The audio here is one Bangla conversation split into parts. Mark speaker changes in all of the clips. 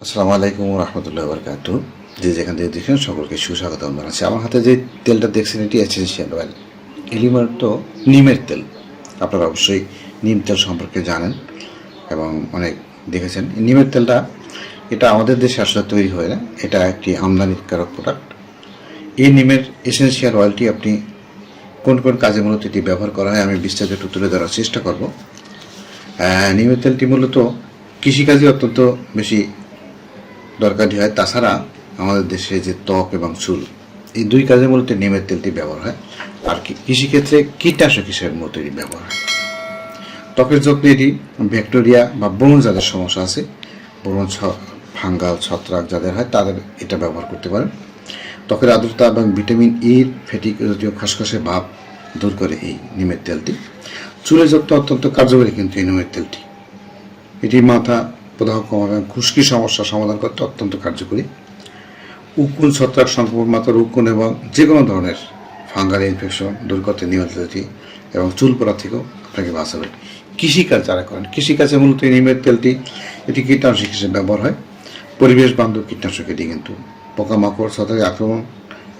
Speaker 1: আসসালামু আলাইকুম রহমতুল্লাহ বরকাত। যে যেখান থেকে দেখছেন সকলকে সুস্বাগতম জানাচ্ছি। আমার হাতে যে তেলটা দেখছেন এটি এসেনশিয়াল অয়েল, এলিমার তো নিমের তেল। আপনারা অবশ্যই নিম তেল সম্পর্কে জানেন এবং অনেক দেখেছেন। নিমের তেলটা এটা আমাদের দেশে আসলে তৈরি হয় না, এটা একটি আমদানিকারক প্রোডাক্ট। এই নিমের এসেনশিয়াল অয়েলটি আপনি কোন কোন কাজে মূলত এটি ব্যবহার করা হয় আমি বিস্তারিত একটু তুলে ধরার চেষ্টা করব। নিমের তেলটি মূলত কৃষিকাজে অত্যন্ত বেশি দরকারি হয়। তাছাড়া আমাদের দেশে যে ত্বক এবং চুল, এই দুই কাজে মূলত নিমের তেলটি ব্যবহার হয়। আর কৃষিক্ষেত্রে কীটনাশক হিসেবে মূলত এটি ব্যবহার হয়। ত্বকের যত্নে এটি ব্যাকটেরিয়া বা ব্রণ যাদের সমস্যা আছে, ব্রণ ফাঙ্গাল ছত্রাক যাদের হয় তাদের এটা ব্যবহার করতে পারেন। ত্বকের আর্দ্রতা এবং ভিটামিন ইর ফ্যাটিক জাতীয় খসখসে ভাব দূর করে এই নিমের তেলটি। চুলের যত্ন অত্যন্ত কার্যকরী কিন্তু এই নিমের তেলটি। এটি মাথা প্রদাহ কমানো এবং খুশকি সমস্যা সমাধান করতে অত্যন্ত কার্যকরী। উকুন ছত্রাক সংক্রমণ মাথার উকুন এবং যে কোনো ধরনের ফাঙ্গাল ইনফেকশন দূর করতে নিমের তেলটি এবং চুল পড়া থেকেও আপনাকে বাঁচাবে। কৃষিকাজ যারা করেন, কৃষিকাজে মূলত এই নিমের তেলটি এটি কীটনাশক হিসেবে ব্যবহার হয়। পরিবেশ বান্ধব কীটনাশক এটি, কিন্তু পোকামাকড় ছত্রাক আক্রমণ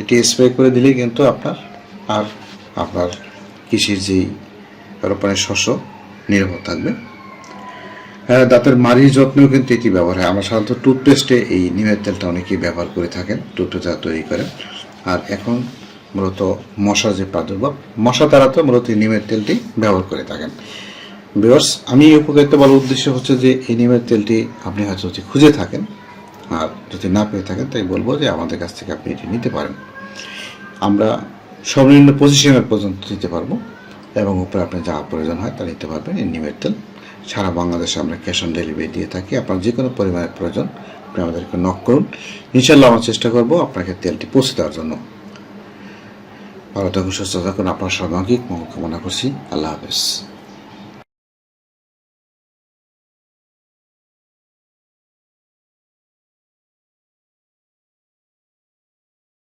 Speaker 1: এটি স্প্রে করে দিলেই কিন্তু আপনার কৃষির যেই রোপণের শস্য নিরাপদ থাকবে। দাঁতের মাড়ির যত্নেও কিন্তু এটি ব্যবহার হয়। আমরা সাধারণত টুথপেস্টে এই নিমের তেলটা অনেকেই ব্যবহার করে থাকেন, টুথপেস্ট যারা তৈরি করেন। আর এখন মূলত মশার যে প্রাদুর্ভাব, মশা তারা তো মূলত এই নিমের তেলটি ব্যবহার করে থাকেন। ভিউয়ার্স, আমি এই উপকারিতা বলার উদ্দেশ্য হচ্ছে যে এই নিমের তেলটি আপনি হয়তো যদি খুঁজে থাকেন আর যদি না পেয়ে থাকেন, তাই বলবো যে আমাদের কাছ থেকে আপনি এটি নিতে পারেন। আমরা সর্বনিম্ন 25 ml পর্যন্ত দিতে পারবো এবং উপরে আপনার যা প্রয়োজন হয় তা নিতে পারবেন। এই নিমের তেল সারা বাংলাদেশে আমরা ক্যাশ অন ডেলিভারি দিয়ে থাকি। আপনার যে কোনো পরিমাণের প্রয়োজন আপনি আমাদেরকে নক করুন, ইনশাল্লাহ আমরা চেষ্টা করবো আপনাকে তেলটি পৌঁছে দেওয়ার জন্য। ভালো থাকুন, সুস্থ থাকুন, আপনার সর্বাঙ্গিক মঙ্গল কামনা করছি। আল্লাহ হাফেজ।